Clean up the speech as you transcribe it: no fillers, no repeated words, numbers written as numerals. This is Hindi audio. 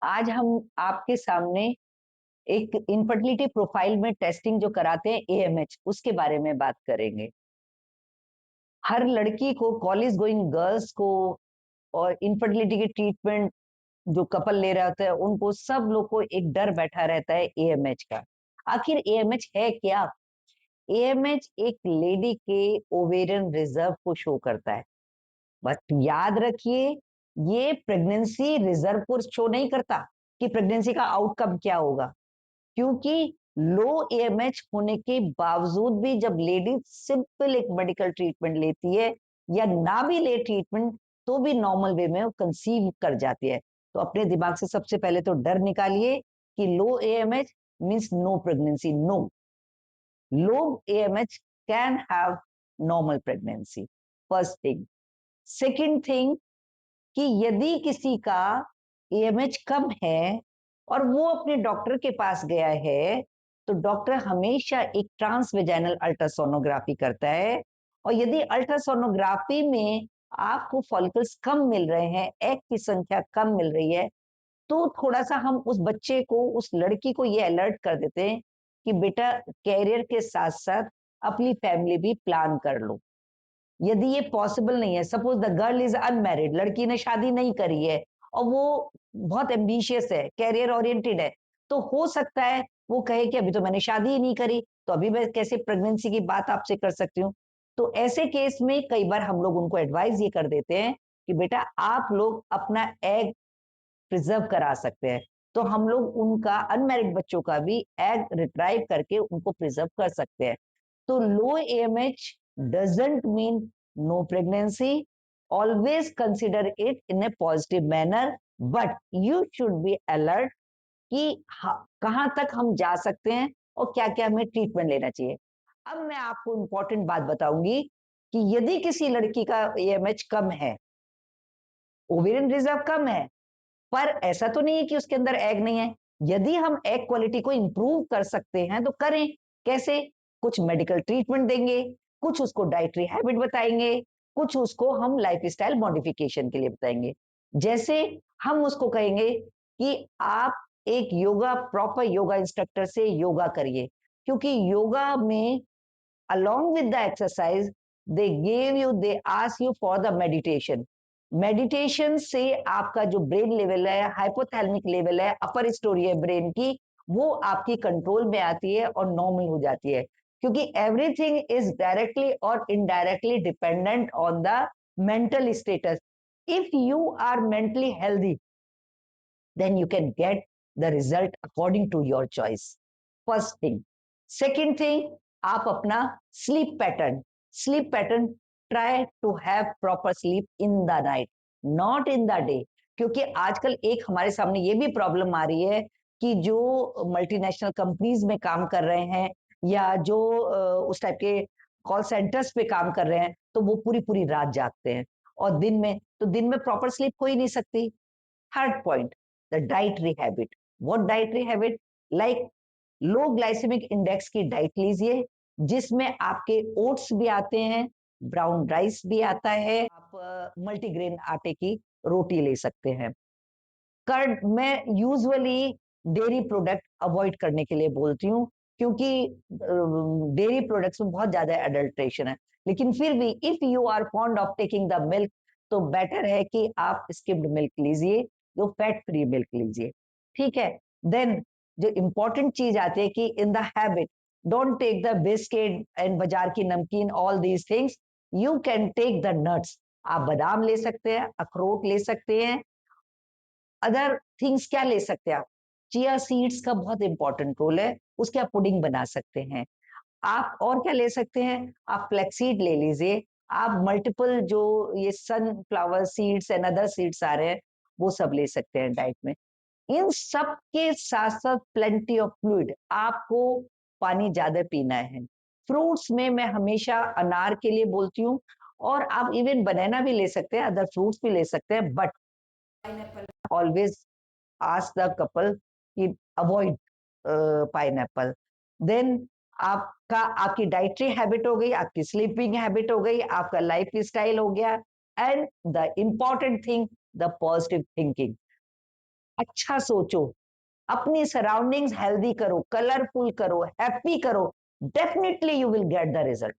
आज हम आपके सामने एक इनफर्टिलिटी प्रोफाइल में टेस्टिंग जो कराते हैं एएमएच उसके बारे में बात करेंगे। हर लड़की को, कॉलेज गोइंग गर्ल्स को और इनफर्टिलिटी की ट्रीटमेंट जो कपल ले रहे होते हैं उनको, सब लोग को एक डर बैठा रहता है एएमएच का। आखिर एएमएच है क्या? एएमएच एक लेडी के ओवेरियन रिजर्व को शो करता है। बस याद रखिए, ये प्रेगनेंसी रिजर्व को शो नहीं करता कि प्रेगनेंसी का आउटकम क्या होगा। क्योंकि लो एएमएच होने के बावजूद भी जब लेडी सिंपल एक मेडिकल ट्रीटमेंट लेती है या ना भी ले ट्रीटमेंट, तो भी नॉर्मल वे में वो कंसीव कर जाती है। तो अपने दिमाग से सबसे पहले तो डर निकालिए कि low AMH means no pregnancy. No, low AMH can have normal pregnancy, first thing. Second thing, कि यदि किसी का एएमएच कम है और वो अपने डॉक्टर के पास गया है, तो डॉक्टर हमेशा एक ट्रांसवेजाइनल अल्ट्रासोनोग्राफी करता है। और यदि अल्ट्रासोनोग्राफी में आपको फॉलिकल्स कम मिल रहे हैं, एग की संख्या कम मिल रही है, तो थोड़ा सा हम उस बच्चे को, उस लड़की को ये अलर्ट कर देते हैं कि बेटा, कैरियर के साथ साथ अपनी फैमिली भी प्लान कर लो। यदि ये पॉसिबल नहीं है, suppose the girl is unmarried, लड़की ने शादी नहीं करी है और वो बहुत एम्बिशियस है, कैरियर ओरिएंटेड है, तो हो सकता है वो कहे कि अभी तो मैंने शादी ही नहीं करी, तो अभी मैं कैसे प्रेगनेंसी की बात आपसे कर सकती हूँ। तो ऐसे केस में कई बार हम लोग उनको एडवाइस ये कर देते हैं कि बेटा, आप लोग अपना एग प्रिजर्व करा सकते हैं। तो हम लोग उनका, अनमैरिड बच्चों का भी एग रिट्राइव करके उनको प्रिजर्व कर सकते हैं। तो लो AMH doesn't mean no pregnancy. Always consider it in a positive manner, but you should be alert कि कहाँ तक हम जा सकते हैं और क्या क्या हमें ट्रीटमेंट लेना चाहिए। अब मैं आपको इंपॉर्टेंट बात बताऊंगी कि यदि किसी लड़की का एएमएच कम है, ओवेरियन रिजर्व कम है, पर ऐसा तो नहीं है कि उसके अंदर एग नहीं है। यदि हम एग क्वालिटी को इंप्रूव कर सकते हैं तो करें। कैसे? कुछ मेडिकल ट्रीटमेंट देंगे, कुछ उसको डाइटरी हैबिट बताएंगे, कुछ उसको हम लाइफस्टाइल मॉडिफिकेशन के लिए बताएंगे। जैसे हम उसको कहेंगे कि आप एक योगा, प्रॉपर योगा इंस्ट्रक्टर से योगा करिए, क्योंकि योगा में along with the exercise they ask you for the meditation. Meditation से आपका जो ब्रेन लेवल है, हाइपोथैलेमिक लेवल है, अपर स्टोरी है ब्रेन की, वो आपकी कंट्रोल में आती है और नॉर्मल हो जाती है। क्योंकि एवरीथिंग इज डायरेक्टली और indirectly dependent on the mental status. If you are mentally healthy, then you can get the result according to your choice. First thing. Second thing, आप अपना sleep pattern, try to have proper sleep in the night, not in the day. क्योंकि आजकल एक हमारे सामने ये भी प्रॉब्लम आ रही है कि जो मल्टीनेशनल कंपनीज में काम कर रहे हैं या जो उस टाइप के कॉल सेंटर्स पे काम कर रहे हैं, तो वो पूरी पूरी रात जागते हैं और दिन में प्रॉपर स्लीप हो ही नहीं सकती। Third point, the dietary habit. What dietary habit? Like low glycemic index की डाइट लीजिए, जिसमें आपके ओट्स भी आते हैं, ब्राउन राइस भी आता है, आप मल्टीग्रेन आटे की रोटी ले सकते हैं। कर्ड मैं यूजुअली डेयरी प्रोडक्ट अवॉइड करने के लिए बोलती हूँ, क्योंकि डेयरी प्रोडक्ट्स में बहुत ज्यादा एडल्ट्रेशन है। लेकिन फिर भी if you are fond of taking the milk, तो बेटर है कि आप स्किम्ड मिल्क लीजिए, जो फैट फ्री मिल्क लीजिए। ठीक है। देन जो इंपॉर्टेंट चीज आती है कि in the habit, don't take the biscuit and बाजार की नमकीन, all these things. You can take the nuts. आप बादाम ले सकते हैं, अखरोट ले सकते हैं। अदर थिंग्स क्या ले सकते हैं आप? चिया सीड्स का बहुत इंपॉर्टेंट रोल है, उसके आप पुडिंग बना सकते हैं। आप और क्या ले सकते हैं? आप फ्लैक्सीड ले लीजिए। आप मल्टीपल जो ये sunflower seeds and other seeds आ रहे हैं, वो सब ले सकते हैं डाइट में। इन सब के साथ साथ प्लेंटी ऑफ फ्लूइड, आपको पानी ज्यादा पीना है। फ्रूट्स में मैं हमेशा अनार के लिए बोलती हूँ, और आप इवन बनाना भी ले सकते हैं, अदर फ्रूट्स भी ले सकते हैं, but always ask the couple कि avoid पाइनएप्पल। देन आपका, आपकी डाइटरी हैबिट हो गई, आपकी स्लीपिंग हैबिट हो गई, आपका लाइफ स्टाइल हो गया, and the important thing, the positive thinking. अच्छा सोचो, अपनी सराउंडिंग्स हेल्दी करो, कलरफुल करो, हैप्पी करो, definitely you will get the result.